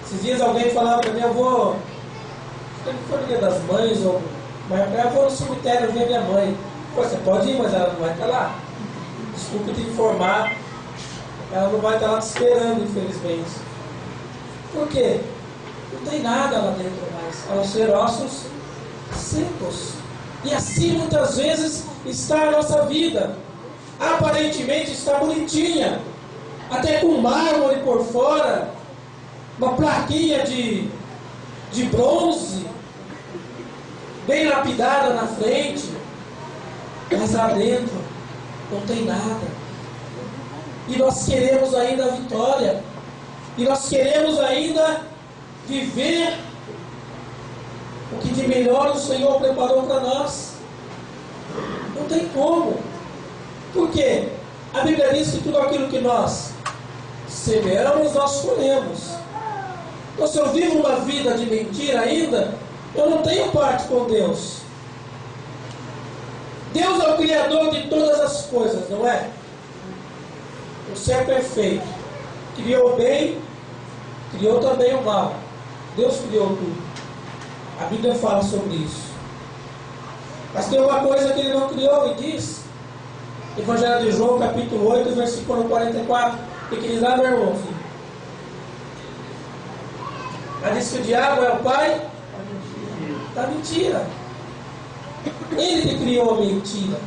Esses dias alguém falava para mim: eu vou, acho que foi no Dia das Mães, mas eu vou no cemitério ver minha mãe. Pô, você pode ir, mas ela não vai estar lá. Desculpe te informar, ela não vai estar lá te esperando, infelizmente. Por quê? Não tem nada lá dentro mais, a não ser ossos secos. E assim muitas vezes está a nossa vida. Aparentemente está bonitinha, até com mármore por fora, uma plaquinha de bronze, bem lapidada na frente, mas lá dentro não tem nada. E nós queremos ainda a vitória, e nós queremos ainda viver o que de melhor o Senhor preparou para nós. Não tem como. Por quê? A Bíblia diz que tudo aquilo que nós semeamos, nós colhemos. Então, se eu vivo uma vida de mentira ainda, eu não tenho parte com Deus. Deus é o Criador de todas as coisas, não é? O ser perfeito. Criou bem criou também o mal. Deus criou tudo. A Bíblia fala sobre isso. Mas tem uma coisa que ele não criou e diz, Evangelho de João, capítulo 8, versículo 44, e que diz lá, meu irmãozinho. Ela diz que o diabo é o pai da mentira. Ele que criou a mentira.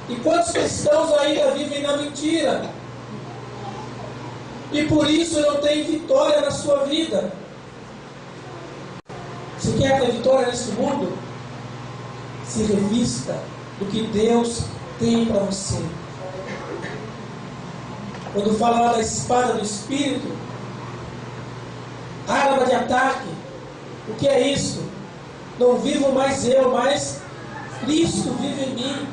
E quantos cristãos ainda vivem na mentira? E por isso não tem vitória na sua vida. Você quer ter vitória nesse mundo? Se revista do que Deus tem para você. Quando fala lá da espada do Espírito, arma de ataque, o que é isso? Não vivo mais eu, mas Cristo vive em mim.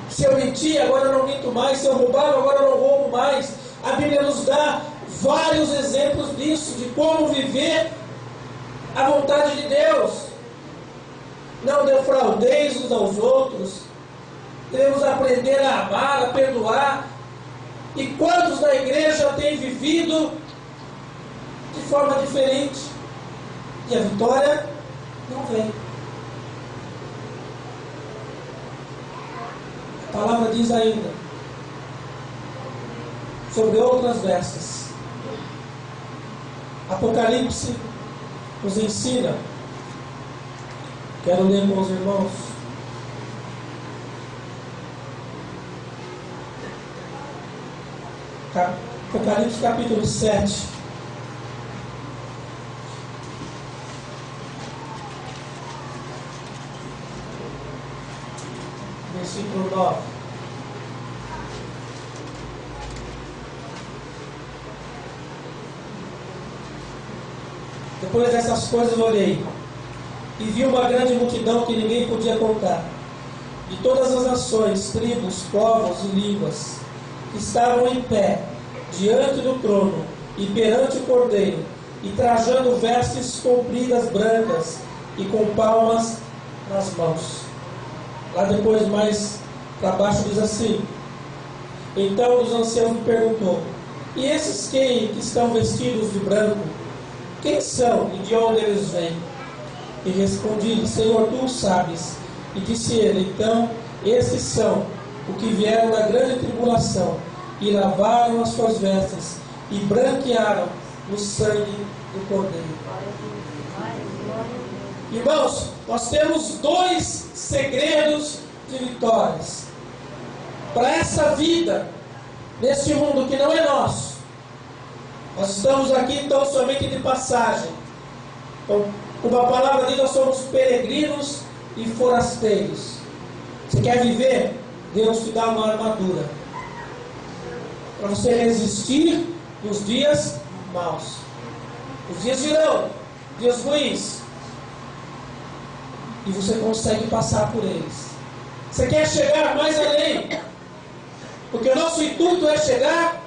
Se eu mentir, agora eu não minto mais. Se eu roubava, agora eu não roubo mais. A Bíblia nos dá vários exemplos disso, de como viver a vontade de Deus. Não defraudeis uns aos outros. Devemos aprender a amar, a perdoar. E quantos da igreja têm vivido de forma diferente? E a vitória não vem. A palavra diz ainda sobre outras vestes. Apocalipse nos ensina. Quero ler com os irmãos. Apocalipse capítulo 7. Versículo 9. Depois dessas coisas olhei, e vi uma grande multidão que ninguém podia contar, de todas as nações, tribos, povos e línguas, que estavam em pé, diante do trono, e perante o Cordeiro, e trajando vestes compridas brancas, e com palmas nas mãos. Lá depois, mais para baixo, diz assim: então um dos anciãos me perguntou: e esses que estão vestidos de branco, quem são e de onde eles vêm? E respondi-lhe: Senhor, tu o sabes. E disse ele: então, esses são os que vieram da grande tribulação, e lavaram as suas vestes, e branquearam no sangue do Cordeiro. Irmãos, nós temos dois segredos de vitórias para essa vida, nesse mundo que não é nosso. Nós estamos aqui então somente de passagem. Então, como a palavra diz, nós somos peregrinos e forasteiros. Você quer viver? Deus te dá uma armadura para você resistir nos dias maus. Os dias virão, dias ruins, e você consegue passar por eles. Você quer chegar mais além, porque o nosso intuito é chegar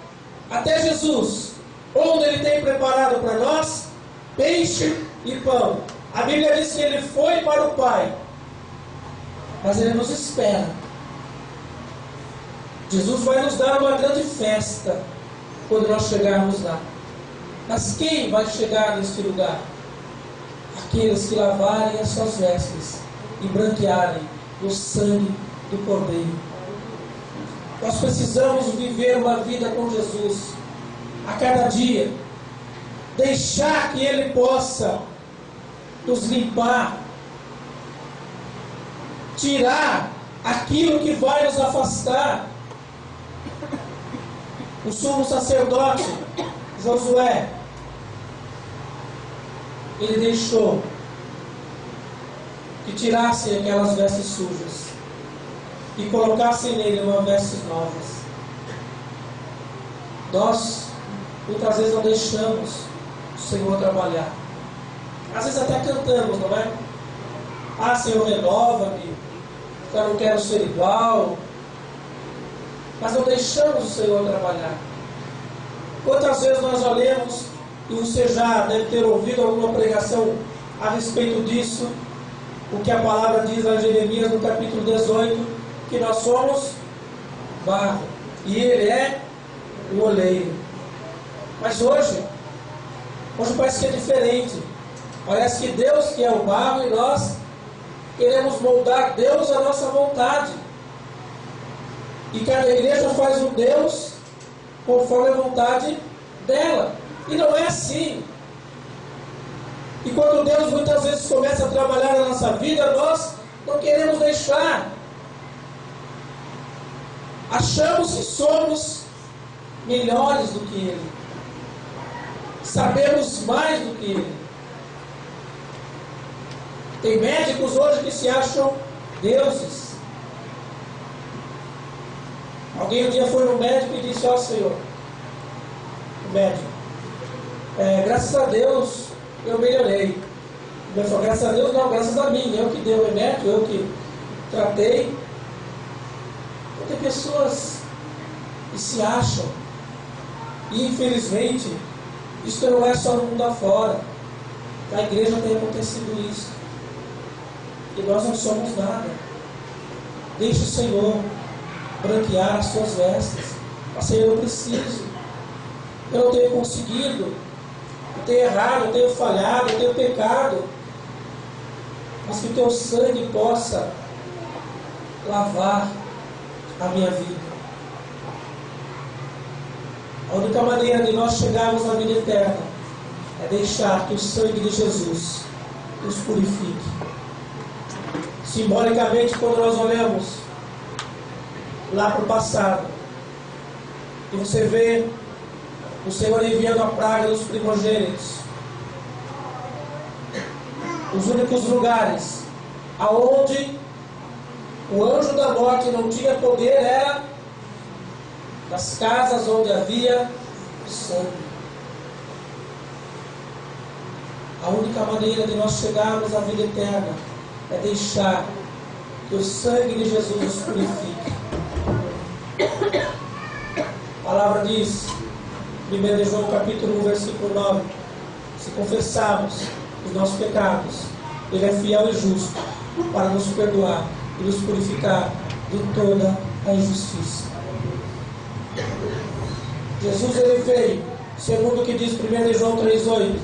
até Jesus, onde Ele tem preparado para nós peixe e pão. A Bíblia diz que Ele foi para o Pai, mas Ele nos espera. Jesus vai nos dar uma grande festa quando nós chegarmos lá. Mas quem vai chegar neste lugar? Aqueles que lavarem as suas vestes e branquearem no sangue do Cordeiro. Nós precisamos viver uma vida com Jesus a cada dia, deixar que Ele possa nos limpar, tirar aquilo que vai nos afastar. O sumo sacerdote Josué, ele deixou que tirassem aquelas vestes sujas e colocassem nele uma vestes novas. Nós muitas vezes não deixamos o Senhor trabalhar. Às vezes até cantamos, não é? Ah, Senhor, renova-me, eu não quero ser igual. Mas não deixamos o Senhor trabalhar. Quantas vezes nós olhamos, e você já deve ter ouvido alguma pregação a respeito disso, o que a palavra diz lá em Jeremias no capítulo 18, que nós somos barro, e Ele é o oleiro. Mas hoje, Hoje parece que é diferente. Parece que Deus que é o barro e nós queremos moldar Deus à nossa vontade. E cada igreja faz um Deus conforme a vontade dela. E não é assim. E quando Deus muitas vezes começa a trabalhar na nossa vida, nós não queremos deixar. Achamos que somos melhores do que Ele. Sabemos mais do que Ele. Tem médicos hoje que se acham deuses. Alguém um dia foi no médico e disse: ó Senhor, o médico, graças a Deus eu melhorei. Ele falou: graças a Deus não, graças a mim, eu que dei o remédio, eu que tratei. Tem pessoas que se acham, e infelizmente isso não é só no mundo afora. Na igreja tem acontecido isso, e nós não somos nada. Deixe o Senhor branquear as suas vestes. Senhor, eu preciso, eu não tenho conseguido, eu tenho errado, eu tenho falhado, eu tenho pecado, mas que o teu sangue possa lavar a minha vida. A única maneira de nós chegarmos à vida eterna é deixar que o sangue de Jesus nos purifique. Simbolicamente, quando nós olhamos lá para o passado, e você vê o Senhor enviando a praga dos primogênitos, os únicos lugares aonde o anjo da morte não tinha poder era nas casas onde havia sangue. A única maneira de nós chegarmos à vida eterna é deixar que o sangue de Jesus nos purifique. A palavra diz, 1 João capítulo 1, versículo 9: se confessarmos os nossos pecados, Ele é fiel e justo para nos perdoar e nos purificar de toda a injustiça. Jesus, Ele veio, segundo o que diz 1 João 3,8,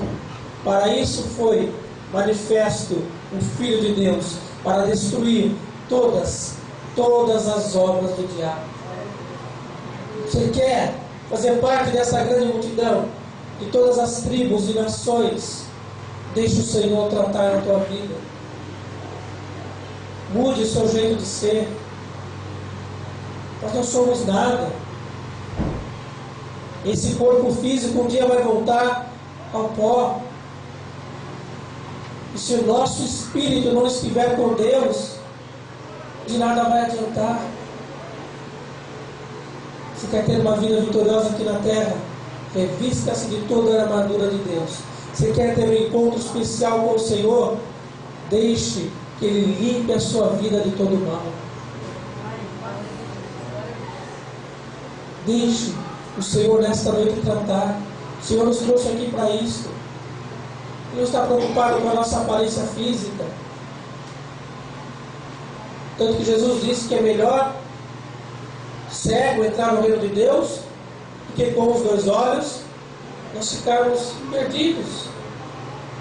para isso foi manifesto o Filho de Deus, para destruir todas as obras do diabo. Você quer fazer parte dessa grande multidão, de todas as tribos e nações? Deixe o Senhor tratar a tua vida. Mude o seu jeito de ser. Nós não somos nada. Esse corpo físico um dia vai voltar ao pó. E se o nosso espírito não estiver com Deus, de nada vai adiantar. Você quer ter uma vida vitoriosa aqui na terra? Revista-se de toda a armadura de Deus. Você quer ter um encontro especial com o Senhor? Deixe que Ele limpe a sua vida de todo mal. Deixe o Senhor nesta noite tratar. O Senhor nos trouxe aqui para isso. Ele não está preocupado com a nossa aparência física. Tanto que Jesus disse que é melhor cego entrar no reino de Deus do que com os 2 olhos nós ficarmos perdidos.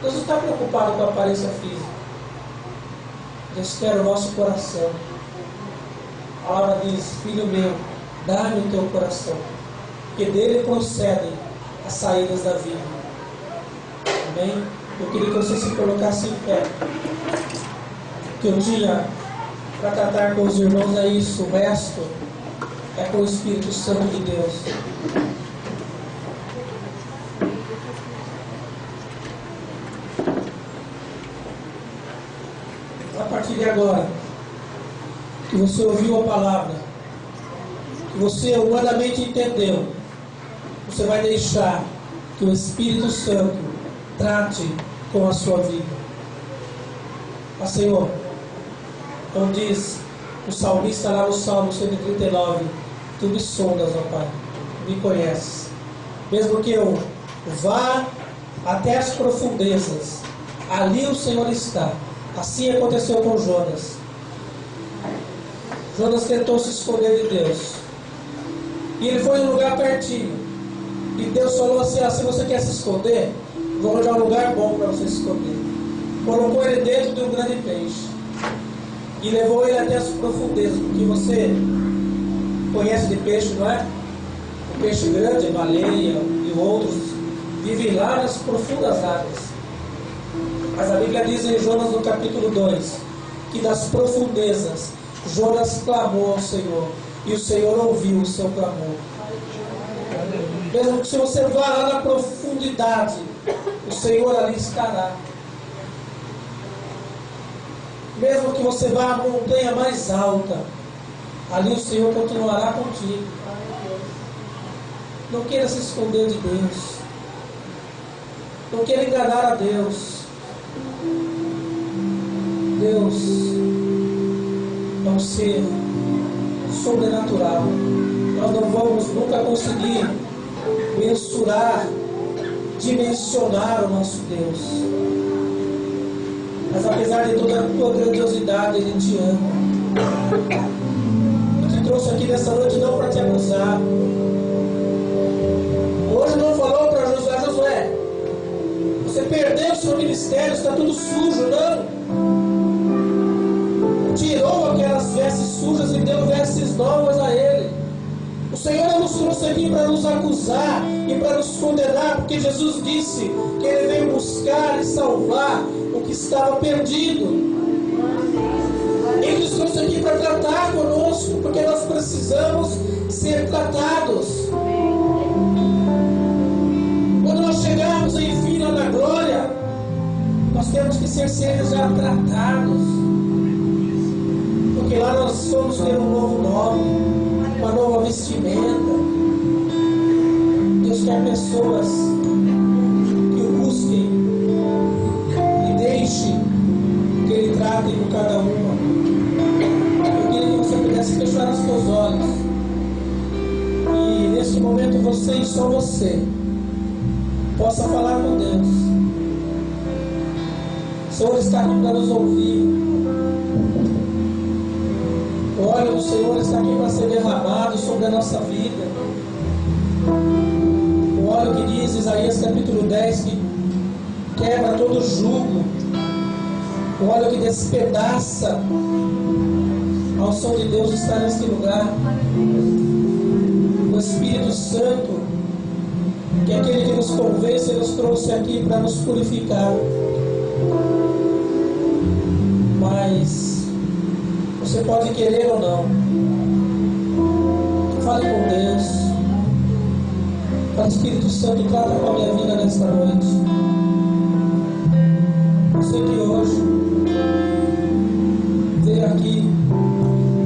Deus não está preocupado com a aparência física. Deus quer o nosso coração. A palavra diz: filho meu, dá-me o teu coração, porque dele procedem as saídas da vida. Amém? Eu queria que você se colocasse em pé. O que eu tinha para tratar com os irmãos é isso. O resto é com o Espírito Santo de Deus. A partir de agora, que você ouviu a palavra, que você humanamente entendeu, você vai deixar que o Espírito Santo trate com a sua vida. Mas, Senhor, como diz o salmista lá no Salmo 139, Tu me sondas, ó Pai, Tu me conheces. Mesmo que eu vá até as profundezas, ali o Senhor está. Assim aconteceu com Jonas. Jonas tentou se esconder de Deus, e ele foi em um lugar pertinho, e Deus falou assim: se você quer se esconder, Vou arranjar um lugar bom para você se esconder. Colocou ele dentro de um grande peixe e levou ele até as profundezas, porque você conhece de peixe, não é? O peixe grande, a baleia e outros vivem lá nas profundas águas. Mas a Bíblia diz em Jonas no capítulo 2 que das profundezas Jonas clamou ao Senhor e o Senhor ouviu o seu clamor. Mesmo que se você vá lá na profundidade, o Senhor ali estará. Mesmo que você vá à montanha mais alta, ali o Senhor continuará contigo. Não queira se esconder de Deus. Não queira enganar a Deus. Deus é um ser sobrenatural. Nós não vamos nunca conseguir mensurar, dimensionar o nosso Deus. Mas apesar de toda a tua grandiosidade, Ele te ama. Eu te trouxe aqui nessa noite não para te acusar. Hoje não falou para Josué: Josué, você perdeu o seu ministério, está tudo sujo, não. Tirou aquelas vestes sujas e deu vestes novas a ele. O Senhor não nos trouxe aqui para nos acusar e para nos condenar, porque Jesus disse que Ele veio buscar e salvar o que estava perdido. Ele nos trouxe aqui para tratar conosco, porque nós precisamos ser tratados. Quando nós chegarmos enfim lá na glória, nós temos que ser seres já tratados. Porque lá nós vamos ter um novo nome, uma nova vestimenta. Deus quer pessoas que o busquem e deixem que Ele trate com cada uma. Eu queria que você pudesse fechar os seus olhos e nesse momento você e só você possa falar com Deus. O Senhor está aqui para nos ouvir. O óleo do Senhor está aqui para ser derramado sobre a nossa vida. O óleo que diz, Isaías capítulo 10, que quebra todo jugo. O óleo que despedaça. A unção de Deus está neste lugar. O Espírito Santo, que é aquele que nos convence, nos trouxe aqui para nos purificar. Mas você pode querer ou não. Fale com Deus. Fale: Espírito Santo, trata com a minha vida nesta noite. Você que hoje veio aqui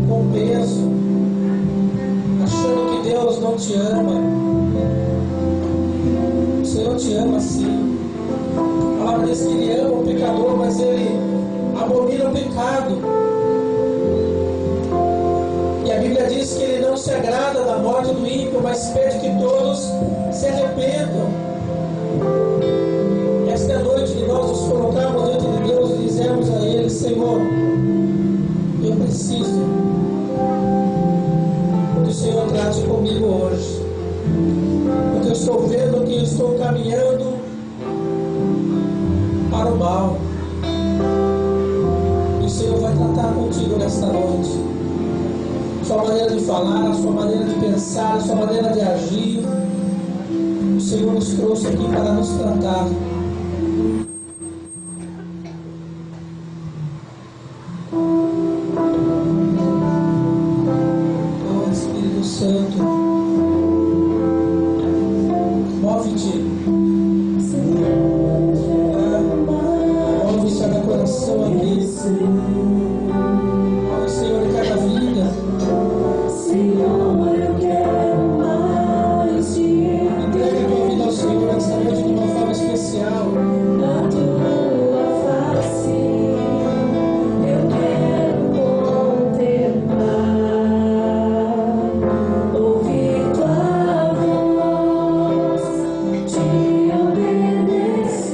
com peso, achando que Deus não te ama. O Senhor te ama sim. A palavra diz que Ele ama o pecador, mas Ele abomina o pecado. E a Bíblia diz que Ele não se agrada da morte do ímpio, mas pede que todos se arrependam. Esta é a noite de nós nos colocarmos diante de Deus e dizermos a Ele: Senhor, eu preciso que o Senhor trate comigo hoje, porque eu estou vendo que eu estou caminhando para o mal, e o Senhor vai tratar contigo nesta noite. Sua maneira de falar, a sua maneira de pensar, a sua maneira de agir. O Senhor nos trouxe aqui para nos tratar. Oh Espírito Santo, move-te. Move-se a meu coração aqui. Move, Senhor, em cada vida. Senhor, eu quero mais de Entregue a tua vida ao Senhor esta noite de uma forma especial. a tua face. Eu quero contemplar, ouvir tua voz, te obedecer.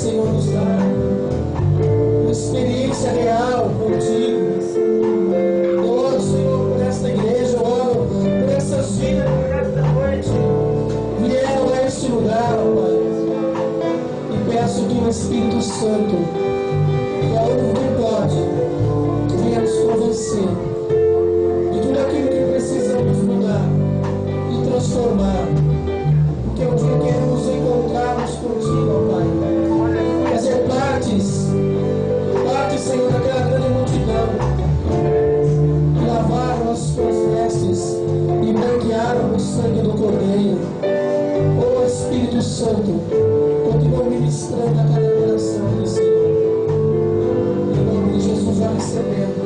Senhor, nos dá uma experiência real contigo. Eu oro, Senhor, por esta igreja, eu oro por essas vidas que nesta noite vieram a este lugar, ó Pai. E peço que o Espírito Santo, que é o único que pode, venha nos convencer de tudo aquilo que precisamos mudar e transformar. Porque um dia queremos encontrarmos contigo, ó Pai. Fazer parte, Senhor, daquela grande multidão que lavaram as suas vestes e branquearam no sangue do Cordeiro. Ó Espírito Santo, continua ministrando a cada coração, Senhor. Em nome de Jesus, vai recebendo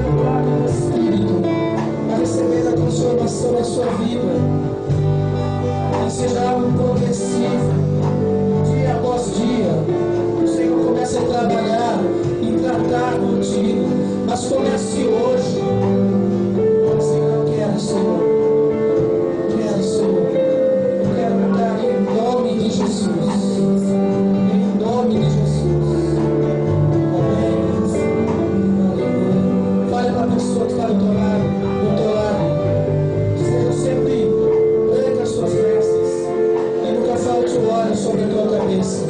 o lado do Espírito, vai recebendo a transformação da sua vida. Que seja algo progressivo, dia após dia. O Senhor comece a trabalhar e tratar contigo, mas comece hoje. Senhor, eu quero, Senhor. Eu quero mudar em nome de Jesus. Em nome de Jesus. Amém. Aleluia. Fale para a pessoa que está do teu lado. Seja sempre branca as suas vestes e nunca falte o óleo sobre a tua cabeça.